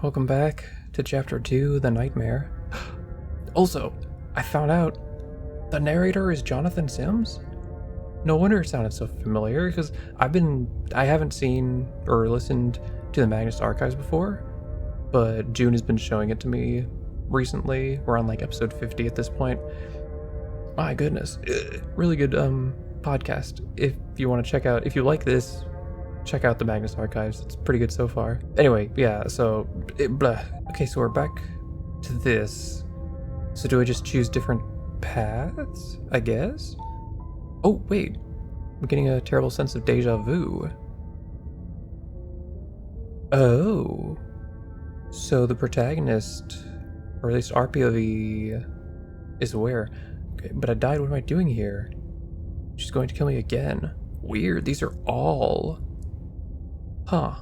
welcome back to Chapter 2, The Nightmare. Also, I found out the narrator is Jonathan Sims. No wonder it sounded so familiar, because I haven't seen or listened to the Magnus Archives before, but June has been showing it to me recently. We're on like episode 50 at this point. My goodness. Really good podcast. If you want to check out, if you like this, check out the Magnus Archives. It's pretty good so far. Anyway, yeah, so okay, so we're back to this. So do I just choose different paths, I guess? Oh, wait. I'm getting a terrible sense of deja vu. Oh. So the protagonist, or at least our POV, is aware. Okay, but I died. What am I doing here? She's going to kill me again. Weird. These are all... Huh.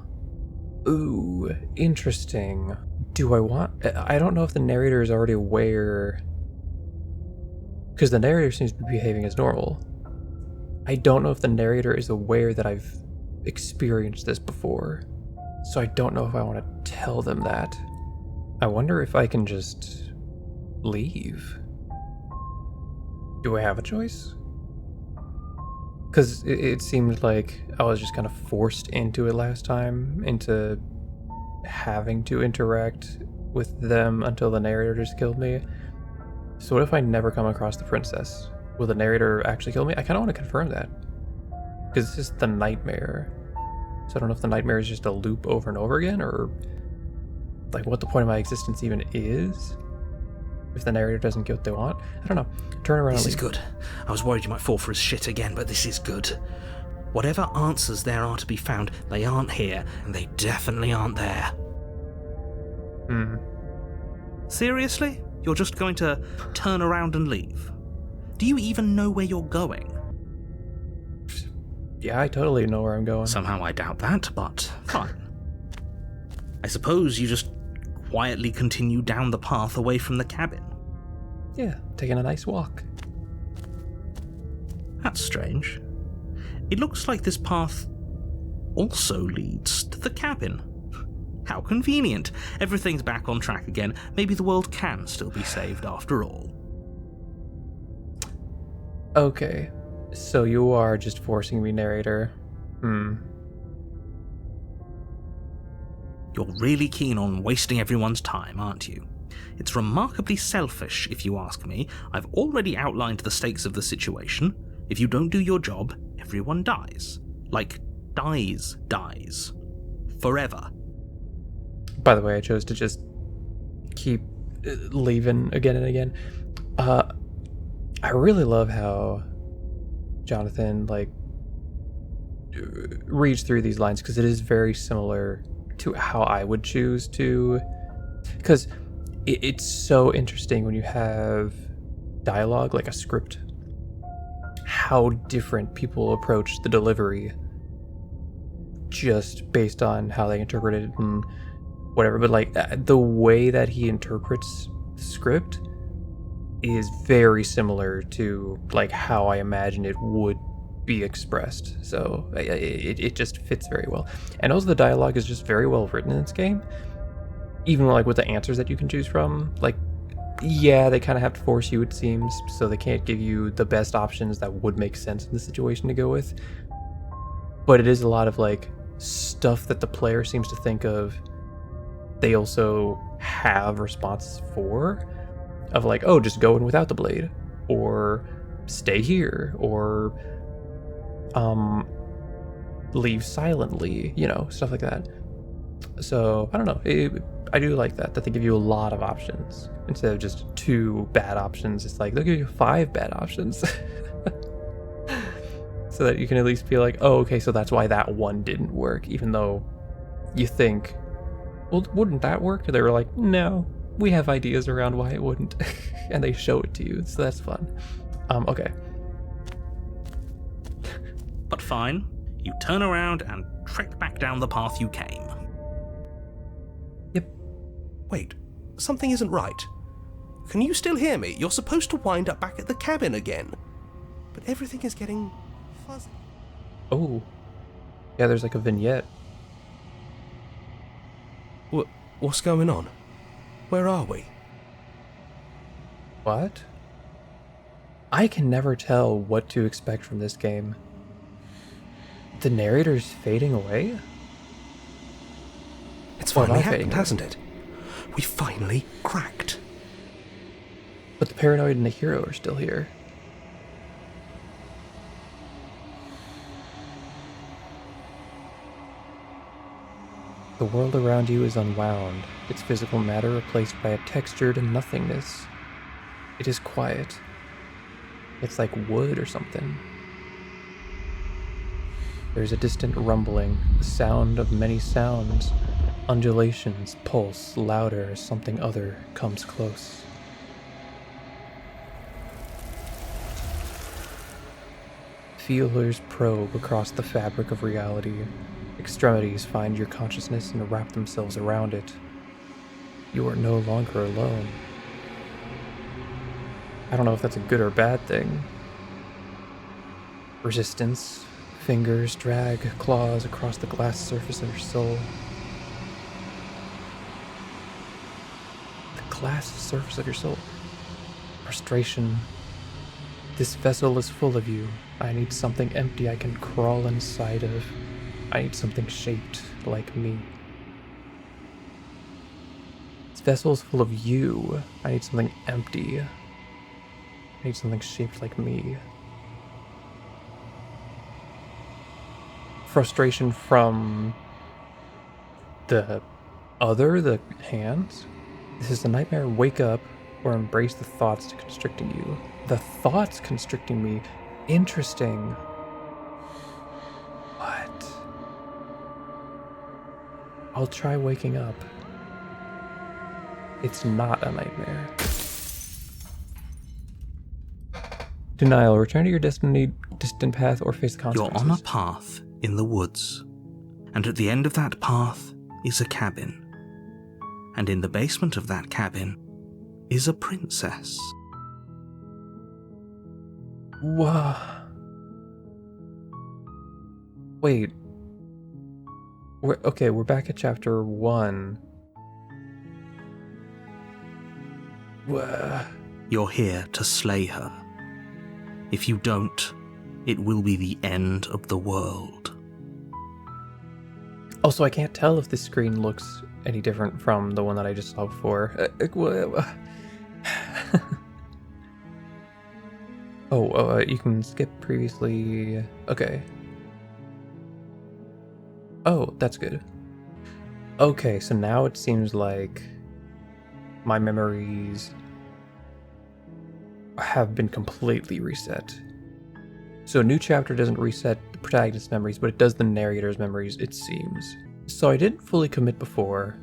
Ooh, interesting. Do I want... I don't know if the narrator is already aware... Because the narrator seems to be behaving as normal. I don't know if the narrator is aware that I've experienced this before. So I don't know if I want to tell them that. I wonder if I can just... leave. Do I have a choice? Because it seemed like I was just kind of forced into it last time, into having to interact with them until the narrator just killed me. So what if I never come across the princess? Will the narrator actually kill me? I kind of want to confirm that. Because this is the nightmare. So I don't know if the nightmare is just a loop over and over again, or like what the point of my existence even is. If the narrator doesn't get what they want. I don't know. Turn around. This is good. I was worried you might fall for his shit again, but this is good. Whatever answers there are to be found, they aren't here, and they definitely aren't there. Seriously? You're just going to turn around and leave? Do you even know where you're going? Yeah, I totally know where I'm going. Somehow I doubt that, but fine. I suppose you just quietly continue down the path away from the cabin. Yeah, taking a nice walk. That's strange. It looks like this path also leads to the cabin. How convenient. Everything's back on track again. Maybe the world can still be saved after all. Okay, so you are just forcing me, narrator. You're really keen on wasting everyone's time, aren't you? It's remarkably selfish, if you ask me. I've already outlined the stakes of the situation. If you don't do your job, everyone dies. Like, dies. Forever. By the way, I chose to just keep leaving again and again. I really love how Jonathan, reads through these lines, because it is very similar to how I would choose to, because it's so interesting when you have dialogue, like a script, how different people approach the delivery just based on how they interpret it and whatever. But the way that he interprets the script is very similar to how I imagine it would be expressed, so it just fits very well. And also the dialogue is just very well written in this game, even with the answers that you can choose from. Yeah, they kind of have to force you, it seems, so they can't give you the best options that would make sense in the situation to go with, but it is a lot of stuff that the player seems to think of, they also have responses for, of oh, just go in without the blade, or stay here, or leave silently, stuff like that. So I don't know, I do like that they give you a lot of options instead of just 2 bad options. It's they'll give you 5 bad options so that you can at least be oh, okay, so that's why that one didn't work, even though you think, well, wouldn't that work? They were no, we have ideas around why it wouldn't. And they show it to you, so that's fun. Okay. But fine, you turn around and trek back down the path you came. Yep. Wait, something isn't right. Can you still hear me? You're supposed to wind up back at the cabin again. But everything is getting fuzzy. Oh. Yeah, there's a vignette. What's going on? Where are we? What? I can never tell what to expect from this game. The narrator's fading away? It's Or am finally I fading happened, away? hasn't it? We finally cracked. But the paranoid and the hero are still here. The world around you is unwound, its physical matter replaced by a textured nothingness. It is quiet. It's like wood or something. There's a distant rumbling, the sound of many sounds. Undulations pulse louder as something other comes close. Feelers probe across the fabric of reality. Extremities find your consciousness and wrap themselves around it. You are no longer alone. I don't know if that's a good or bad thing. Resistance. Fingers drag claws across the glass surface of your soul. The glass surface of your soul. Frustration. This vessel is full of you. I need something empty I can crawl inside of. I need something shaped like me. This vessel is full of you. I need something empty. I need something shaped like me. Frustration from the other, the hands. This is a nightmare. Wake up or embrace the thoughts constricting you. The thoughts constricting me. Interesting. What? I'll try waking up. It's not a nightmare. Denial. Return to your distant path or face the You're consequences. on a path in the woods, and at the end of that path is a cabin. And in the basement of that cabin is a princess. Whoa. Wait. We're back at chapter 1. Whoa. You're here to slay her. If you don't, it will be the end of the world. Also, I can't tell if this screen looks any different from the one that I just saw before. You can skip previously. Okay. Oh, that's good. Okay, so now it seems like my memories have been completely reset. So a new chapter doesn't reset the protagonist's memories, but it does the narrator's memories, it seems. So I didn't fully commit before.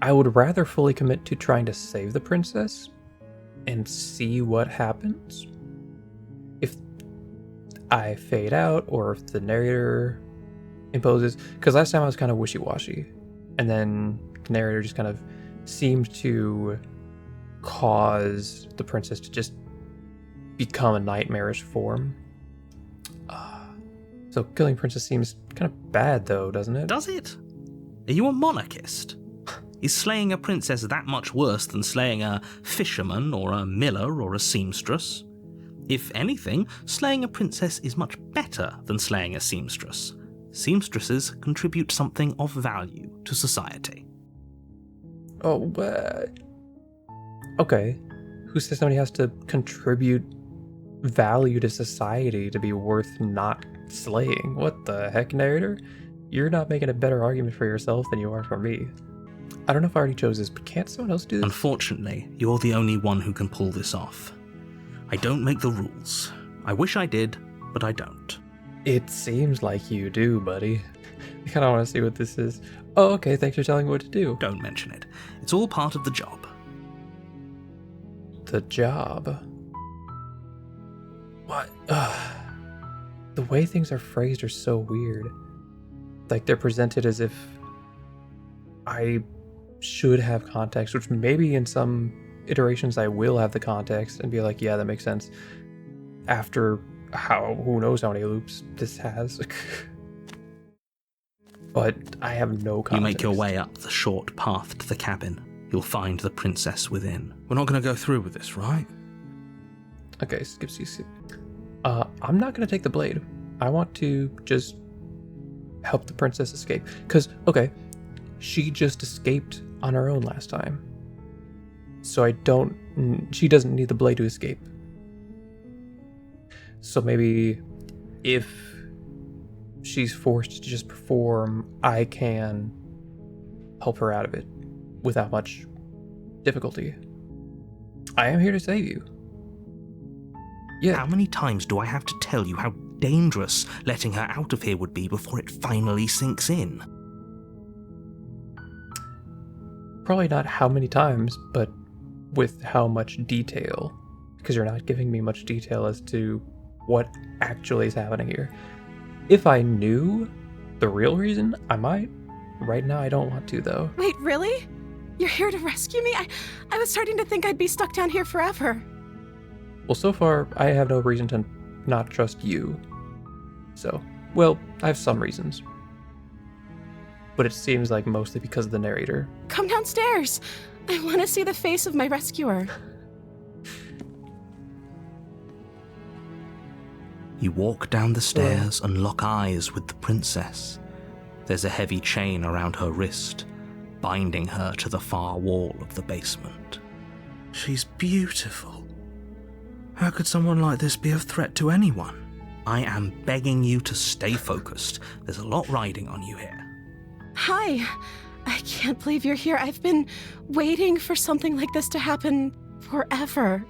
I would rather fully commit to trying to save the princess and see what happens. If I fade out or if the narrator imposes, because last time I was kind of wishy-washy, and then the narrator just kind of seemed to cause the princess to just become a nightmarish form. So killing princess seems kind of bad though, doesn't it? Does it? Are you a monarchist? Is slaying a princess that much worse than slaying a fisherman or a miller or a seamstress? If anything, slaying a princess is much better than slaying a seamstress. Seamstresses contribute something of value to society. Oh, okay. Who says somebody has to contribute value to society to be worth not slaying? What the heck, narrator? You're not making a better argument for yourself than you are for me. I don't know if I already chose this, but can't someone else do this? Unfortunately, you're the only one who can pull this off. I don't make the rules. I wish I did, but I don't. It seems like you do, buddy. I kind of want to see what this is. Oh, okay, thanks for telling me what to do. Don't mention it. It's all part of the job. The job? What? The way things are phrased are so weird. Like, they're presented as if I should have context, which maybe in some iterations I will have the context and be like, yeah, that makes sense. After who knows how many loops this has. But I have no You context. make your way up the short path to the cabin. You'll find the princess within. We're not going to go through with this, right? Okay, skips you. I'm not going to take the blade. I want to just help the princess escape. Because, okay, she just escaped on her own last time. So she doesn't need the blade to escape. So maybe if she's forced to just perform, I can help her out of it without much difficulty. I am here to save you. Yeah. How many times do I have to tell you how dangerous letting her out of here would be before it finally sinks in? Probably not how many times, but with how much detail. Because you're not giving me much detail as to what actually is happening here. If I knew the real reason, I might. Right now, I don't want to, though. Wait, really? You're here to rescue me? I was starting to think I'd be stuck down here forever. Well, so far, I have no reason to not trust you. So, well, I have some reasons. But it seems like mostly because of the narrator. Come downstairs. I want to see the face of my rescuer. You walk down the stairs and lock eyes with the princess. There's a heavy chain around her wrist, binding her to the far wall of the basement. She's beautiful. How could someone like this be a threat to anyone? I am begging you to stay focused. There's a lot riding on you here. Hi. I can't believe you're here. I've been waiting for something like this to happen forever.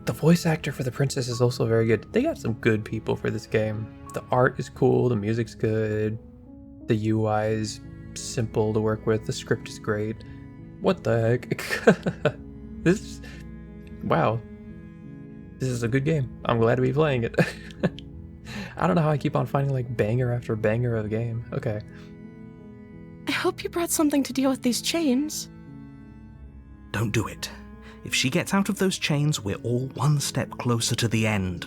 The voice actor for the princess is also very good. They got some good people for this game. The art is cool, the music's good, the UI is simple to work with, the script is great. What the heck? Wow. This is a good game. I'm glad to be playing it. I don't know how I keep on finding like banger after banger of a game. Okay. I hope you brought something to deal with these chains. Don't do it. If she gets out of those chains, we're all one step closer to the end.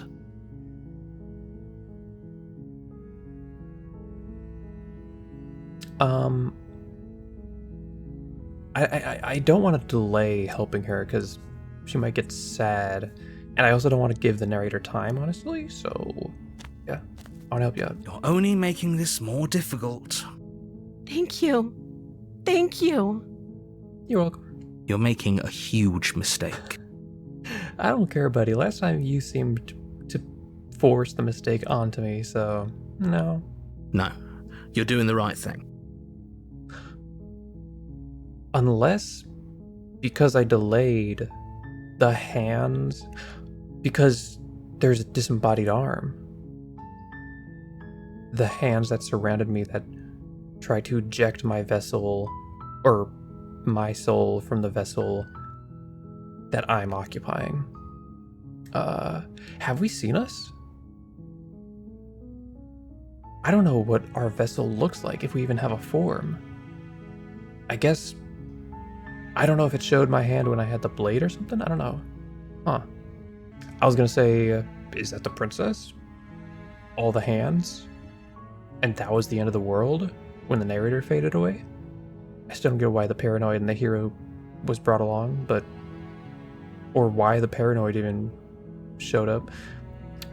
I don't want to delay helping her because she might get sad. And I also don't want to give the narrator time, honestly. So, yeah, I want to help you out. You're only making this more difficult. Thank you. Thank you. You're welcome. You're making a huge mistake. I don't care, buddy. Last time you seemed to force the mistake onto me, so no. No, you're doing the right thing. Unless because I delayed the hands, because there's a disembodied arm. The hands that surrounded me that tried to eject my vessel, or my soul from the vessel that I'm occupying. Have we seen us? I don't know what our vessel looks like, if we even have a form. I guess... I don't know if it showed my hand when I had the blade or something? I don't know. Huh. I was gonna say, is that the princess? All the hands? And that was the end of the world when the narrator faded away? I still don't get why the paranoid and the hero was brought along, but... Or why the paranoid even showed up.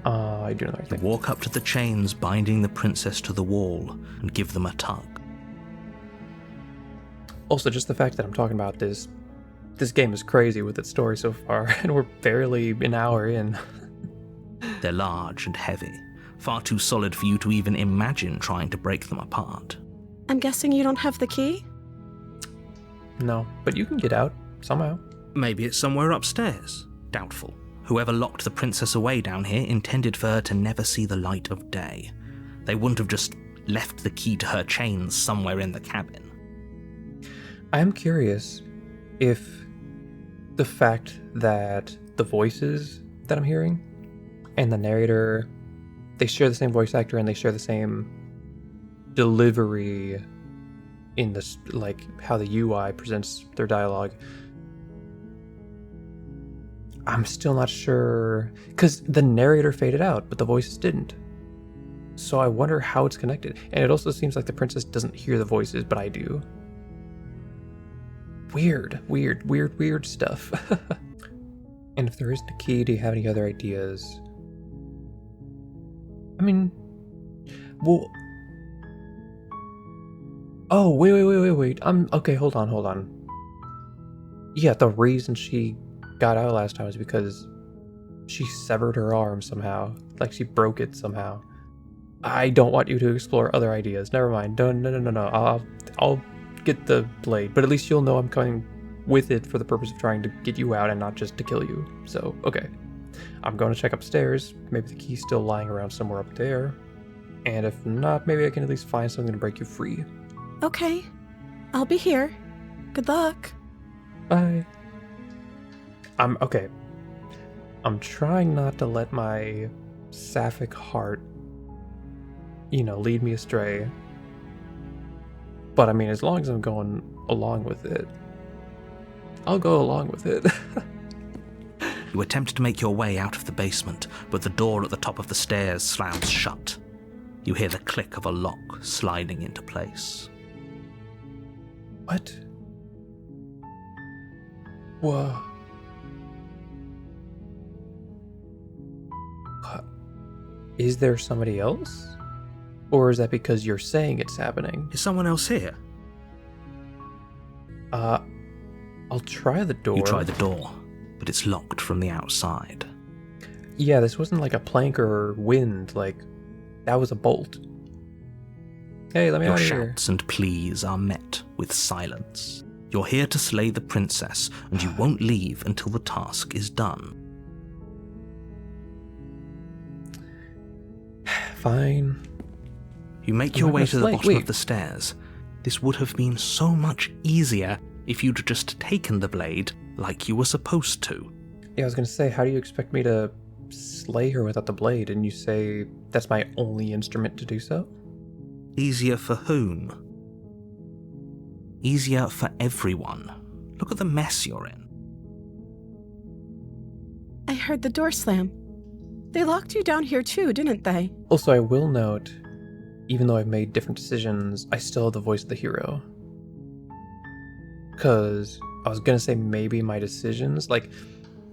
I do know the right You thing. walk up to the chains binding the princess to the wall and give them a tug. Also, just the fact that I'm talking about this game is crazy with its story so far, and we're barely an hour in. They're large and heavy, far too solid for you to even imagine trying to break them apart. I'm guessing you don't have the key? No, but you can get out, somehow. Maybe it's somewhere upstairs. Doubtful. Whoever locked the princess away down here intended for her to never see the light of day. They wouldn't have just left the key to her chains somewhere in the cabin. I am curious if the fact that the voices that I'm hearing and the narrator, they share the same voice actor and they share the same delivery in this, like how the UI presents their dialogue. I'm still not sure, because the narrator faded out, but the voices didn't. So I wonder how it's connected. And it also seems like the princess doesn't hear the voices, but I do. Weird stuff. And if there isn't a key, do you have any other ideas? I mean, well... Oh, wait. Okay, hold on. Yeah, the reason she got out last time was because she severed her arm somehow. Like she broke it somehow. I don't want you to explore other ideas. Never mind. No. I'll get the blade, but at least you'll know I'm coming with it for the purpose of trying to get you out and not just to kill you. So, okay. I'm going to check upstairs. Maybe the key's still lying around somewhere up there. And if not, maybe I can at least find something to break you free. Okay. I'll be here. Good luck. Bye. Okay. I'm trying not to let my sapphic heart, lead me astray. But I mean, as long as I'm going along with it, I'll go along with it. You attempt to make your way out of the basement, but the door at the top of the stairs slams shut. You hear the click of a lock sliding into place. What? Whoa. What? Is there somebody else? Or is that because you're saying it's happening? Is someone else here? I'll try the door. You try the door, but it's locked from the outside. Yeah, this wasn't like a plank or wind, like, that was a bolt. Hey, let me Your out of here. shouts and pleas are met with silence. You're here to slay the princess, and you won't leave until the task is done. Fine. You make I'm your not way gonna to the slay- bottom wait. of the stairs. This would have been so much easier if you'd just taken the blade like you were supposed to. Yeah, I was gonna say, how do you expect me to slay her without the blade? And you say that's my only instrument to do so? Easier for whom? Easier for everyone. Look at the mess you're in. I heard the door slam. They locked you down here too, didn't they? Also, I will note, even though I've made different decisions, I still have the voice of the hero. Because I was gonna say maybe my decisions, like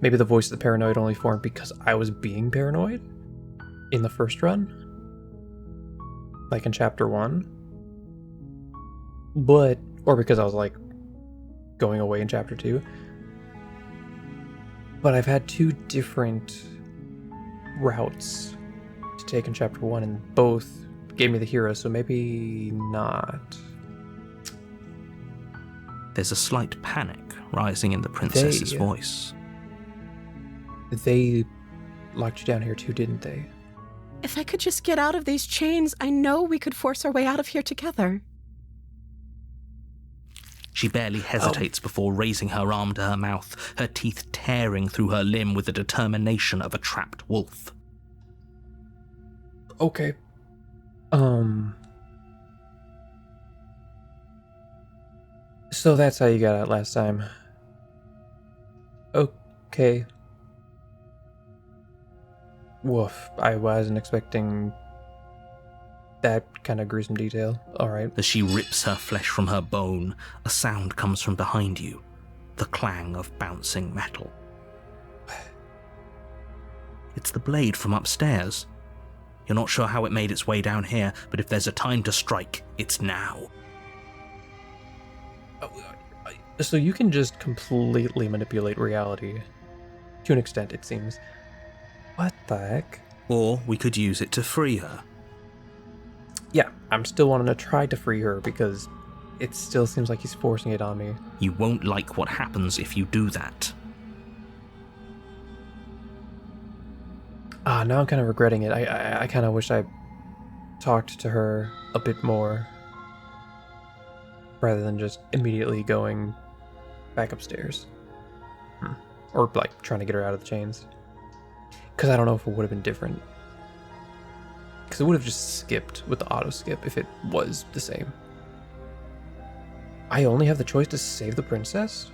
maybe the voice of the paranoid only formed because I was being paranoid in the first run, like in chapter 1, or because I was like going away in chapter 2. But I've had two different routes to take in chapter 1, and both gave me the hero, so maybe not. There's a slight panic rising in the princess's They- voice. They locked you down here too, didn't they? If I could just get out of these chains, I know we could force our way out of here together. She barely hesitates before raising her arm to her mouth, her teeth tearing through her limb with the determination of a trapped wolf. Okay. So that's how you got out last time. Okay. Woof. I wasn't expecting that kind of gruesome detail. Alright. As she rips her flesh from her bone, a sound comes from behind you, the clang of bouncing metal. It's the blade from upstairs. You're not sure how it made its way down here, but if there's a time to strike, it's now. So you can just completely manipulate reality. To an extent, it seems. What the heck? Or we could use it to free her. Yeah, I'm still wanting to try to free her because it still seems like he's forcing it on me. You won't like what happens if you do that. Now I'm kind of regretting it. I kind of wish I talked to her a bit more rather than just immediately going back upstairs. Or like trying to get her out of the chains. Because I don't know if it would have been different. Because it would have just skipped with the auto skip if it was the same. I only have the choice to save the princess?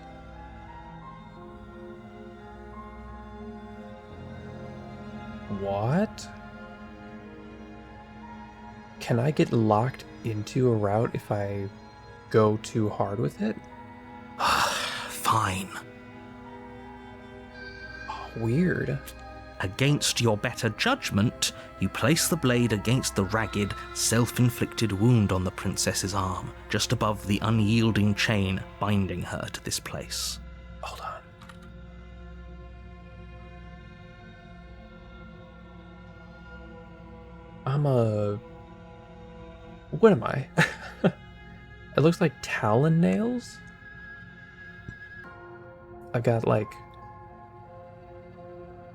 What? can I get locked into a route if I go too hard with it? Fine. Weird. Against your better judgment, you place the blade against the ragged, self-inflicted wound on the princess's arm, just above the unyielding chain binding her to this place. Hold on. What am I? It looks like talon nails. I've got like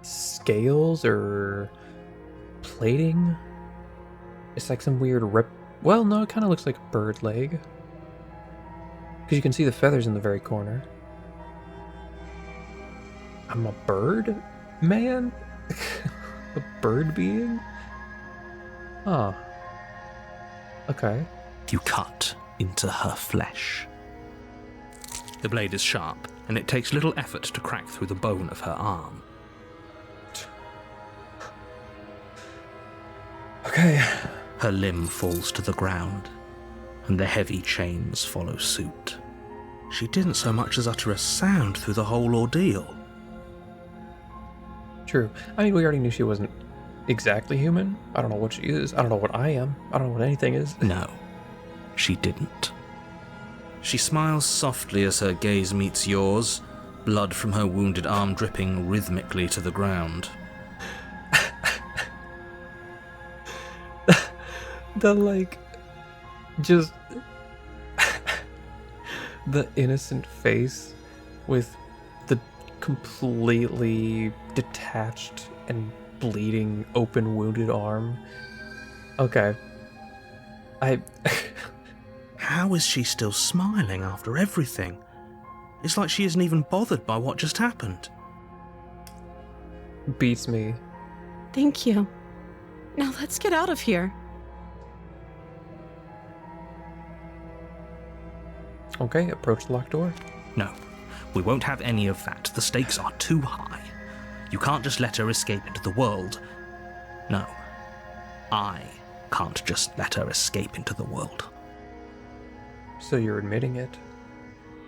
scales or plating. It's like some weird well, no, it kind of looks like a bird leg. Because you can see the feathers in the very corner. I'm a bird man? A bird being? Huh. Okay. You cut into her flesh. The blade is sharp, and it takes little effort to crack through the bone of her arm. Okay. Her limb falls to the ground, and the heavy chains follow suit. She didn't so much as utter a sound through the whole ordeal. True. I mean, we already knew she wasn't exactly human. I don't know what she is. I don't know what I am. I don't know what anything is. No, she didn't. She smiles softly as her gaze meets yours, blood from her wounded arm dripping rhythmically to the ground. The, like, just... the innocent face with the completely detached and bleeding, open, wounded arm. Okay. How is she still smiling after everything? It's like she isn't even bothered by what just happened. Beats me. Thank you. Now let's get out of here. Okay, approach the locked door. No, we won't have any of that. The stakes are too high. You can't just let her escape into the world. No, I can't just let her escape into the world. So you're admitting it?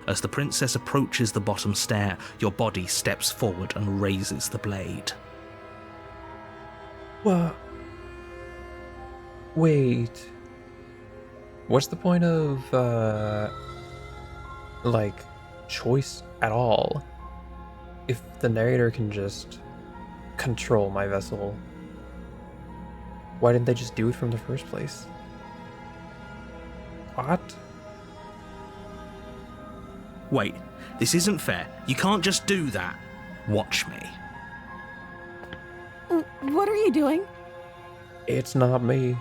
As the princess approaches the bottom stair, your body steps forward and raises the blade. What? Wait. What's the point of, like, choice at all? If the narrator can just control my vessel, why didn't they just do it from the first place? What? Wait, this isn't fair. You can't just do that. Watch me. What are you doing? It's not me.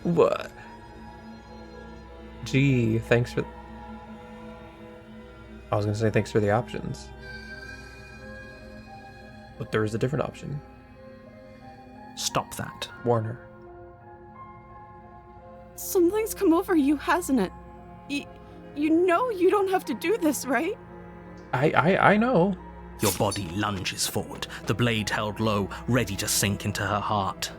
What? Gee, thanks for... I was gonna say thanks for the options. But there is a different option. Stop that. Warner. Something's come over you, hasn't it? You know you don't have to do this, right? I know. Your body lunges forward, the blade held low, ready to sink into her heart.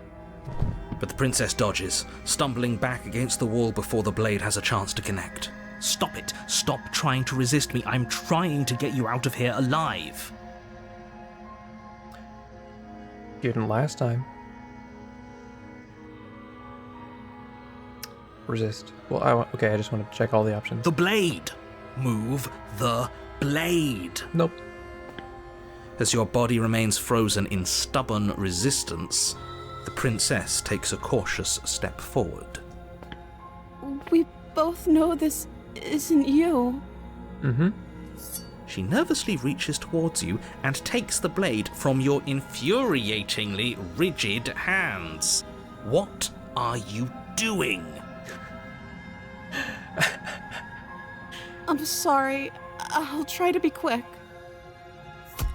But the princess dodges, stumbling back against the wall before the blade has a chance to connect. Stop it. Stop trying to resist me. I'm trying to get you out of here alive. Didn't last time. Resist. Well, okay, I just want to check all the options. The blade! Move the blade! Nope. As your body remains frozen in stubborn resistance, the princess takes a cautious step forward. We both know this isn't you. Mm-hmm. She nervously reaches towards you and takes the blade from your infuriatingly rigid hands. What are you doing? I'm sorry. I'll try to be quick.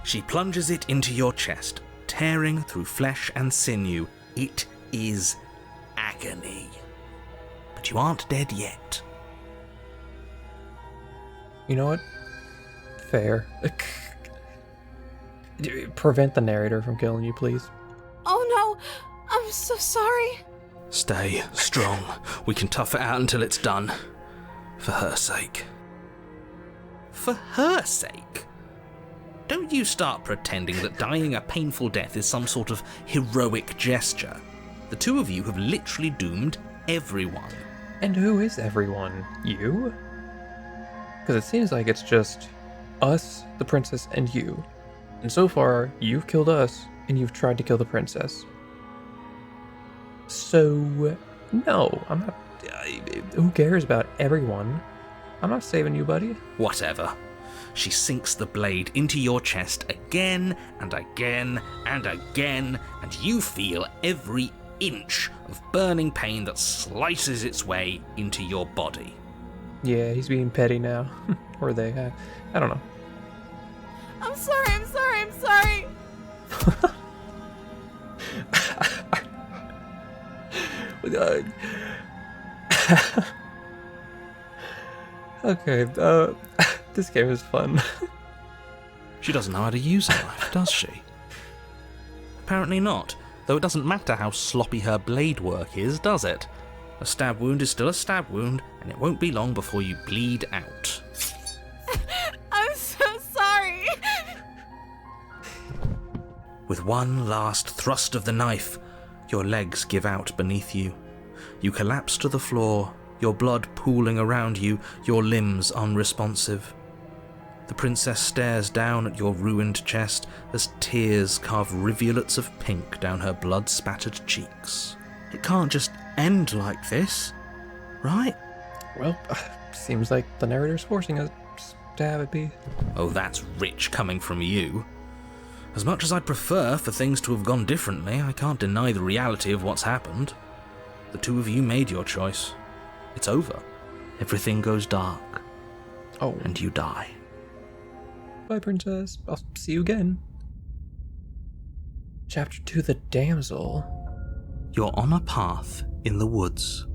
She plunges it into your chest, tearing through flesh and sinew. It is agony. But you aren't dead yet. You know what? Fair. Prevent the narrator from killing you, please. no. I'm so sorry. Stay strong. We can tough it out until it's done. For her sake. For her sake? Don't you start pretending that dying a painful death is some sort of heroic gesture. The two of you have literally doomed everyone. And who is everyone? You? Because it seems like it's just us, the princess, and you. And so far, you've killed us, and you've tried to kill the princess. So, no, I'm not... who cares about everyone? I'm not saving you, buddy. Whatever. She sinks the blade into your chest again and again and again, and you feel every inch of burning pain that slices its way into your body. Yeah, he's being petty now. Or they, I don't know. I'm sorry, I'm sorry, I'm sorry. Okay, this game is fun. She doesn't know how to use a knife, does she? Apparently not, though it doesn't matter how sloppy her blade work is, does it? A stab wound is still a stab wound, and it won't be long before you bleed out. I'm so sorry. With one last thrust of the knife, your legs give out beneath you. You collapse to the floor, your blood pooling around you, your limbs unresponsive. The princess stares down at your ruined chest as tears carve rivulets of pink down her blood-spattered cheeks. It can't just end like this, right? Well, seems like the narrator's forcing us to have it be. Oh, that's rich coming from you. As much as I'd prefer for things to have gone differently, I can't deny the reality of what's happened. The two of you made your choice. It's over. Everything goes dark. Oh. And you die. Bye, princess. I'll see you again. Chapter 2, The Damsel. You're on a path in the woods.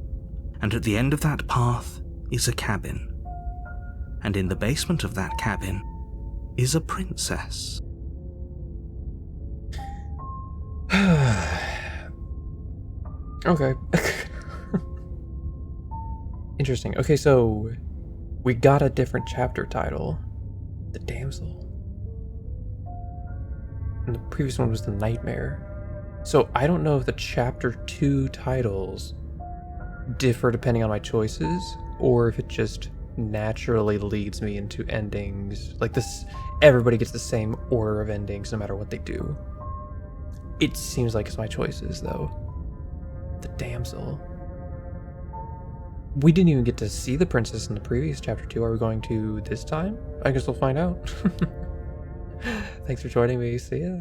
And at the end of that path is a cabin. And in the basement of that cabin is a princess. Okay. Interesting. Okay, so we got a different chapter title. The Damsel. And the previous one was The Nightmare. So I don't know if the chapter 2 titles differ depending on my choices, or if it just naturally leads me into endings. Like this, everybody gets the same order of endings no matter what they do. It seems like it's my choices, though. The Damsel. We didn't even get to see the princess in the previous chapter 2. Are we going to this time? I guess we'll find out. Thanks for joining me. See ya.